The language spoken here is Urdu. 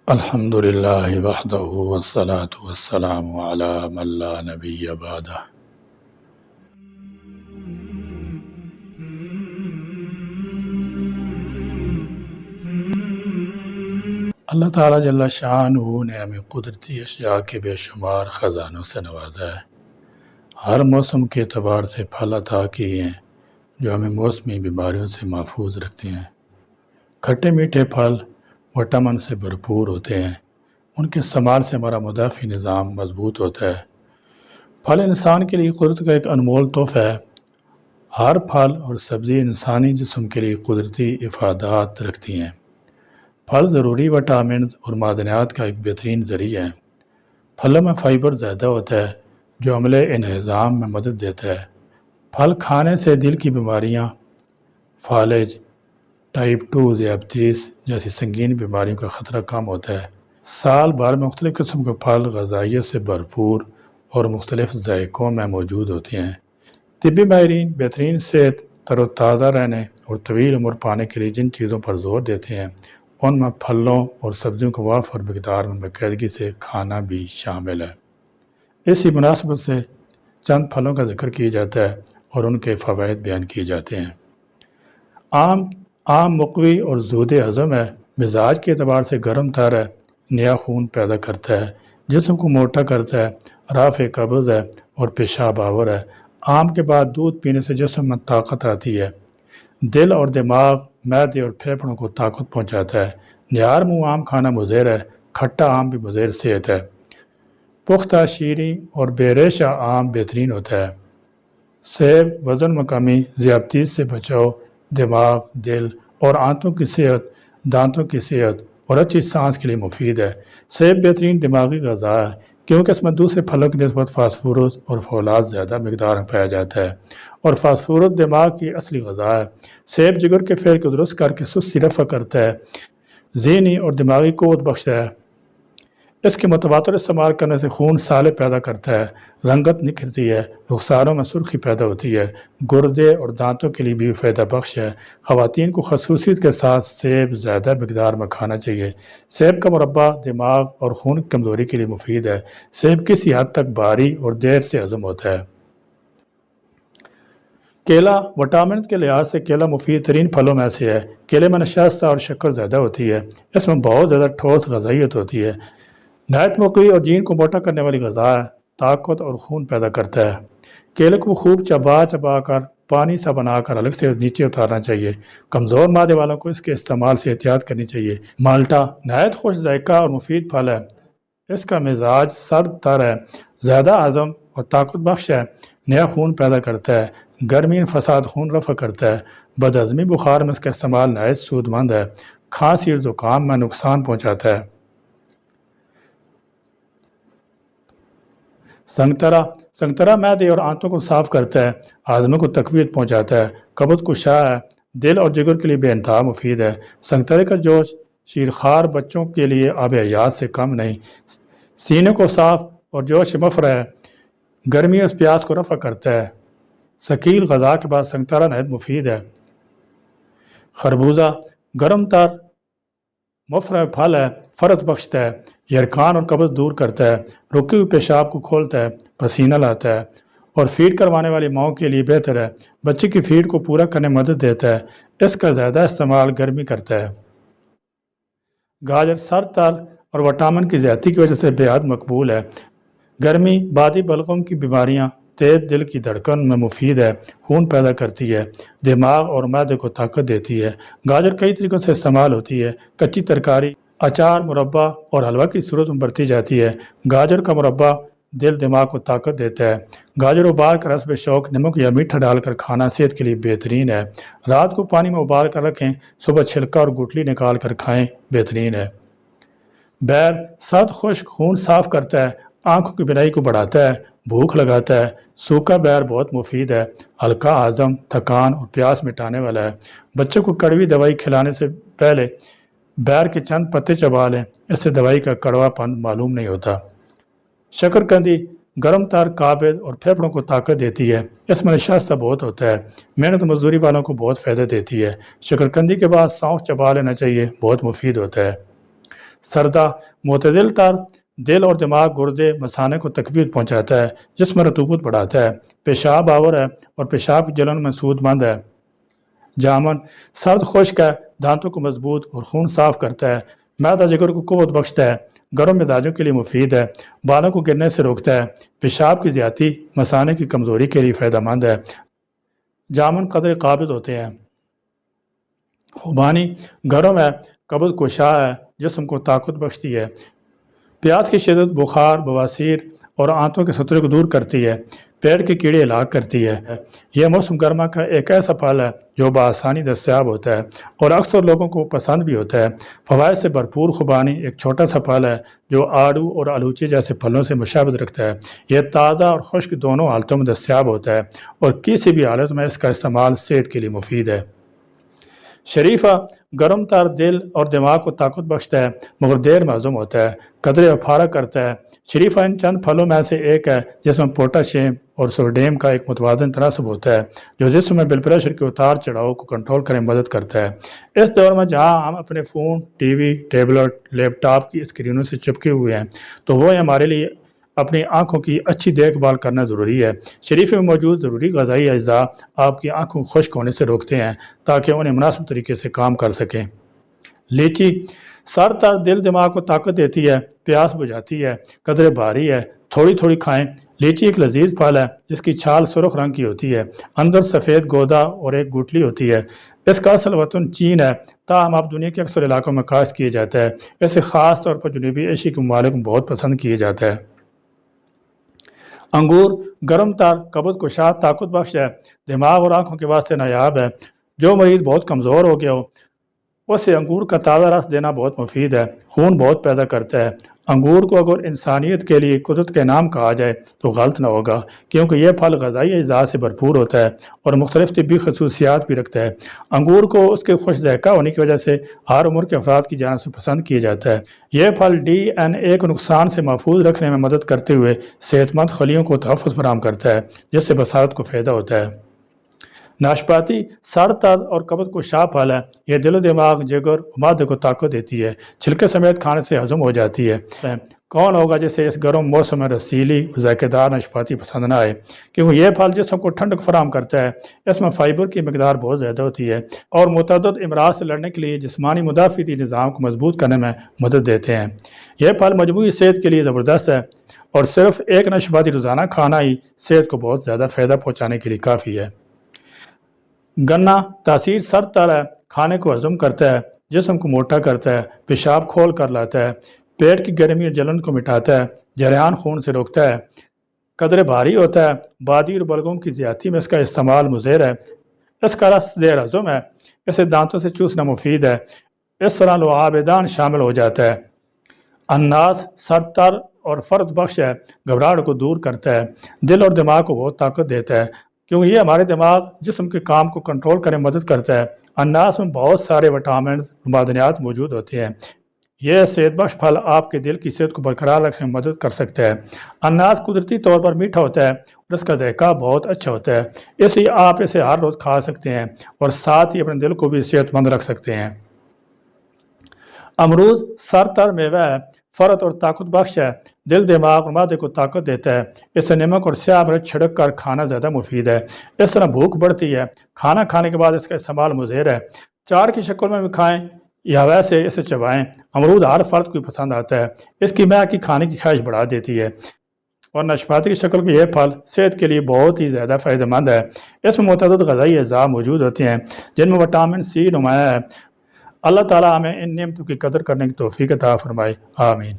الحمد للہ وحدہ والصلاة والسلام علی من لا نبی بعدہ۔ اللہ تعالیٰ جل شانہ نے ہمیں قدرتی اشیاء کے بے شمار خزانوں سے نوازا ہے۔ ہر موسم کے اعتبار سے پھل عطا کیے ہیں جو ہمیں موسمی بیماریوں سے محفوظ رکھتے ہیں۔ کھٹے میٹھے پھل وٹامن سے بھرپور ہوتے ہیں، ان کے استعمال سے ہمارا مدافعی نظام مضبوط ہوتا ہے۔ پھل انسان کے لیے قدرت کا ایک انمول تحفہ ہے۔ ہر پھل اور سبزی انسانی جسم کے لیے قدرتی افادات رکھتی ہیں۔ پھل ضروری وٹامنز اور معدنیات کا ایک بہترین ذریعہ ہے۔ پھلوں میں فائبر زیادہ ہوتا ہے جو عملے انہضام میں مدد دیتا ہے۔ پھل کھانے سے دل کی بیماریاں، فالج، ٹائپ 2 ذیابیطس جیسی سنگین بیماریوں کا خطرہ کم ہوتا ہے۔ سال بھر میں مختلف قسم کے پھل غذائیت سے بھرپور اور مختلف ذائقوں میں موجود ہوتے ہیں۔ طبی ماہرین بہترین صحت، تر و تازہ رہنے اور طویل عمر پانے کے لیے جن چیزوں پر زور دیتے ہیں ان میں پھلوں اور سبزیوں کو وافر مقدار میں باقاعدگی سے کھانا بھی شامل ہے۔ اسی مناسبت سے چند پھلوں کا ذکر کیا جاتا ہے اور ان کے فوائد بیان کیے جاتے ہیں۔ آم مقوی اور زود ہضم ہے، مزاج کے اعتبار سے گرم تر ہے، نیا خون پیدا کرتا ہے، جسم کو موٹا کرتا ہے، رافع قبض ہے اور پیشاب آور ہے۔ آم کے بعد دودھ پینے سے جسم میں طاقت آتی ہے، دل اور دماغ، معدے اور پھیپھڑوں کو طاقت پہنچاتا ہے۔ نہار منہ آم کھانا مضر ہے، کھٹا آم بھی مضر صحت ہے۔ پختہ شیریں اور بے ریشہ آم بہترین ہوتا ہے۔ سیب وزن میں کمی، ذیابیطس سے بچاؤ، دماغ، دل اور آنتوں کی صحت، دانتوں کی صحت اور اچھی سانس کے لیے مفید ہے۔ سیب بہترین دماغی غذا ہے کیونکہ اس میں دوسرے پھلوں کی نسبت فاسفورس اور فولاد زیادہ مقدار میں پایا جاتا ہے، اور فاسفورس دماغ کی اصلی غذا ہے۔ سیب جگر کے فعل کو درست کر کے سستی رفع کرتا ہے، ذہنی اور دماغی قوت بخشتا ہے۔ اس کے متواتر استعمال کرنے سے خون سالے پیدا کرتا ہے، رنگت نکھرتی ہے، رخساروں میں سرخی پیدا ہوتی ہے، گردے اور دانتوں کے لیے بھی فائدہ بخش ہے۔ خواتین کو خصوصیت کے ساتھ سیب زیادہ مقدار میں کھانا چاہیے۔ سیب کا مربع دماغ اور خون کی کمزوری کے لیے مفید ہے۔ سیب کسی حد تک بھاری اور دیر سے ہضم ہوتا ہے۔ کیلا وٹامنز کے لحاظ سے کیلا مفید ترین پھلوں میں سے ہے۔ کیلے میں نشاستہ اور شکر زیادہ ہوتی ہے، اس میں بہت زیادہ ٹھوس غذائیت ہوتی ہے، نہایت مقوی اور جین کو موٹا کرنے والی غذا ہے، طاقت اور خون پیدا کرتا ہے۔ کیلے کو خوب چبا کر پانی سا بنا کر الگ سے نیچے اتارنا چاہیے۔ کمزور معدے والوں کو اس کے استعمال سے احتیاط کرنی چاہیے۔ مالٹا نہایت خوش ذائقہ اور مفید پھل ہے، اس کا مزاج سرد تر ہے، زیادہ ہضم اور طاقت بخش ہے، نیا خون پیدا کرتا ہے، گرمی فساد خون رفع کرتا ہے، بدہضمی بخار میں اس کا استعمال نہایت سود مند ہے، کھانسی اور زکام میں نقصان پہنچاتا ہے۔ سنگترا معدے اور آنتوں کو صاف کرتا ہے، ہاضمے کو تقویت پہنچاتا ہے، قبض کشا ہے، دل اور جگر کے لیے بے انتہا مفید ہے۔ سنگترے کا جوش شیرخوار بچوں کے لیے آب حیات سے کم نہیں، سینے کو صاف اور جوش مفرح ہے، گرمی اور پیاس کو رفع کرتا ہے۔ ثقیل غذا کے بعد سنگترا نہایت مفید ہے۔ خربوزہ گرم تر مفرح پھل ہے، فرد بخشتا ہے، یرقان اور قبض دور کرتا ہے، رکے ہوئے پیشاب کو کھولتا ہے، پسینہ لاتا ہے اور فیڈ کروانے والی ماؤں کے لیے بہتر ہے، بچے کی فیڈ کو پورا کرنے میں مدد دیتا ہے۔ اس کا زیادہ استعمال گرمی کرتا ہے۔ گاجر سر تر اور وٹامن کی زیادتی کی وجہ سے بے حد مقبول ہے، گرمی، بادی بلغم کی بیماریاں، تیز دل کی دھڑکن میں مفید ہے، خون پیدا کرتی ہے، دماغ اور معدے کو طاقت دیتی ہے۔ گاجر کئی طریقوں سے استعمال ہوتی ہے، کچی ترکاری، اچار، مربع اور حلوہ کی صورت میں برتی جاتی ہے۔ گاجر کا مربع دل دماغ کو طاقت دیتا ہے۔ گاجر ابال کر رس بشوق نمک یا میٹھا ڈال کر کھانا صحت کے لیے بہترین ہے۔ رات کو پانی میں ابال کر رکھیں، صبح چھلکا اور گٹلی نکال کر کھائیں، بہترین ہے۔ بیر سرد خشک خون صاف کرتا ہے، آنکھوں کی بینائی کو بڑھاتا ہے، بھوک لگاتا ہے۔ سوکھا بیر بہت مفید ہے، ہلکا ہضم، تھکان اور پیاس مٹانے والا ہے۔ بچوں کو کڑوی دوائی کھلانے سے پہلے بیر کے چند پتے چبا لیں، اس سے دوائی کا کڑوا پن معلوم نہیں ہوتا۔ شکرکندی گرم تر، قابض اور پھیپھڑوں کو طاقت دیتی ہے، اس میں نشاستہ بہت ہوتا ہے، محنت مزدوری والوں کو بہت فائدہ دیتی ہے۔ شکرکندی کے بعد سونف چبا لینا چاہیے، بہت مفید ہوتا ہے۔ سردہ معتدل تر دل اور دماغ گردے مثانے کو تقویت پہنچاتا ہے، جسم میں رطوبت بڑھاتا ہے، پیشاب آور ہے اور پیشاب کی جلن میں سود مند ہے۔ جامن سرد خشک ہے، دانتوں کو مضبوط اور خون صاف کرتا ہے، معدہ جگر کو قوت بخشتا ہے، گرم مزاجوں کے لیے مفید ہے، بالوں کو گرنے سے روکتا ہے، پیشاب کی زیادتی مثانے کی کمزوری کے لیے فائدہ مند ہے۔ جامن قدر قابض ہوتے ہیں۔ خوبانی گرم ہے، قبض کشا ہے، جسم کو طاقت بخشتی ہے، پیاس کی شدت، بخار، بواسیر اور آنتوں کے سترے کو دور کرتی ہے، پیٹ کے کیڑے ہلاک کرتی ہے۔ یہ موسم گرما کا ایک ایسا پھل ہے جو بآسانی دستیاب ہوتا ہے اور اکثر لوگوں کو پسند بھی ہوتا ہے۔ فوائد سے بھرپور خوبانی ایک چھوٹا سا پھل ہے جو آڑو اور آلوچے جیسے پھلوں سے مشابہت رکھتا ہے۔ یہ تازہ اور خشک دونوں حالتوں میں دستیاب ہوتا ہے اور کسی بھی حالت میں اس کا استعمال صحت کے لیے مفید ہے۔ شریفہ گرم تر دل اور دماغ کو طاقت بخشتا ہے مگر دیر میں ہضم ہوتا ہے، قدرے افارہ کرتا ہے۔ شریفہ ان چند پھلوں میں سے ایک ہے جس میں پوٹاشیم اور سوڈیم کا ایک متوازن تناسب ہوتا ہے جو جسم میں بلڈ پریشر کے اتار چڑھاؤ کو کنٹرول کرنے میں مدد کرتا ہے۔ اس دور میں جہاں ہم اپنے فون، ٹی وی، ٹیبلٹ، لیپ ٹاپ کی اسکرینوں سے چپکے ہوئے ہیں تو وہ ہمارے لیے اپنی آنکھوں کی اچھی دیکھ بھال کرنا ضروری ہے۔ شریفے میں موجود ضروری غذائی اجزاء آپ کی آنکھوں کو خشک ہونے سے روکتے ہیں تاکہ انہیں مناسب طریقے سے کام کر سکیں۔ لیچی سر تر دل دماغ کو طاقت دیتی ہے، پیاس بجھاتی ہے، قدرے بھاری ہے، تھوڑی تھوڑی کھائیں۔ لیچی ایک لذیذ پھل ہے جس کی چھال سرخ رنگ کی ہوتی ہے، اندر سفید گودا اور ایک گٹلی ہوتی ہے۔ اس کا اصل وطن چین ہے، تاہم اب دنیا کے اکثر علاقوں میں کاشت کیا جاتا ہے۔ اسے خاص طور پر جنوبی ایشیا کے ممالک میں بہت پسند کیا جاتا ہے۔ انگور گرم تر، قبض کشا، طاقت بخش ہے، دماغ اور آنکھوں کے واسطے نایاب ہے۔ جو مریض بہت کمزور ہو گیا ہو اسے انگور کا تازہ رس دینا بہت مفید ہے، خون بہت پیدا کرتا ہے۔ انگور کو اگر انسانیت کے لیے قدرت کا انعام کہا جائے تو غلط نہ ہوگا، کیونکہ یہ پھل غذائی اجزاء سے بھرپور ہوتا ہے اور مختلف طبی خصوصیات بھی رکھتا ہے۔ انگور کو اس کے خوش ذائقہ ہونے کی وجہ سے ہر عمر کے افراد کی جانب سے پسند کیا جاتا ہے۔ یہ پھل ڈی این اے کو نقصان سے محفوظ رکھنے میں مدد کرتے ہوئے صحت مند خلیوں کو تحفظ فراہم کرتا ہے، جس سے بصارت کو فائدہ ہوتا ہے۔ ناشپاتی سر تر اور قبض کو شاہ پھل ہے، یہ دل و دماغ، جگر اور معدے کو طاقت دیتی ہے، چھلکے سمیت کھانے سے ہضم ہو جاتی ہے۔ کون ہوگا جسے اس گرم موسم میں رسیلی اور ذائقہ دار ناشپاتی پسند نہ آئے، کیونکہ یہ پھل جسم کو ٹھنڈک فراہم کرتا ہے، اس میں فائبر کی مقدار بہت زیادہ ہوتی ہے اور متعدد امراض سے لڑنے کے لیے جسمانی مدافعتی نظام کو مضبوط کرنے میں مدد دیتے ہیں۔ یہ پھل مجموعی صحت کے لیے زبردست ہے اور صرف ایک ناشپاتی روزانہ کھانا ہی صحت کو بہت زیادہ فائدہ پہنچانے کے لیے کافی ہے۔ گنا تاثیر سر تر ہے، کھانے کو ہضم کرتا ہے، جسم کو موٹا کرتا ہے، پیشاب کھول کر لاتا ہے، پیٹ کی گرمی اور جلن کو مٹاتا ہے، جریان خون سے روکتا ہے، قدرے بھاری ہوتا ہے، بادی اور بلغم کی زیادتی میں اس کا استعمال مضر ہے، اس کا رس زیر ہضم ہے، اسے دانتوں سے چوسنا مفید ہے، اس طرح لعاب دان شامل ہو جاتا ہے۔ اناس سر تر اور فرد بخش ہے، گھبراہٹ کو دور کرتا ہے، دل اور دماغ کو بہت طاقت دیتا ہے کیونکہ یہ ہمارے دماغ جسم کے کام کو کنٹرول کرنے میں مدد کرتا ہے۔ اناس میں بہت سارے وٹامن اور معدنیات موجود ہوتے ہیں۔ یہ صحت بخش پھل آپ کے دل کی صحت کو برقرار رکھنے میں مدد کر سکتا ہے۔ اناس قدرتی طور پر میٹھا ہوتا ہے اور اس کا ذائقہ بہت اچھا ہوتا ہے، اس لیے آپ اسے ہر روز کھا سکتے ہیں اور ساتھ ہی اپنے دل کو بھی صحت مند رکھ سکتے ہیں۔ امرود سر تر میوہ ہے، فرد اور طاقت بخش ہے، دل دماغ اور معدے کو طاقت دیتا ہے، اس سے نمک اور سیاہ مرچ چھڑک کر کھانا زیادہ مفید ہے، اس طرح بھوک بڑھتی ہے، کھانا کھانے کے بعد اس کا استعمال مضر ہے، چار کی شکل میں بھی کھائیں یا ویسے اسے چبائیں۔ امرود ہر فرد کو پسند آتا ہے، اس کی مہک کی کھانے کی خواہش بڑھا دیتی ہے اور ناشپاتی کی شکل کے یہ پھل صحت کے لیے بہت ہی زیادہ فائدہ مند ہے۔ اس میں متعدد غذائی اجزاء موجود ہوتے ہیں جن میں وٹامن سی نمایاں ہے۔ اللہ تعالیٰ ہمیں ان نعمتوں کی قدر کرنے کی توفیق عطا فرمائے، آمین۔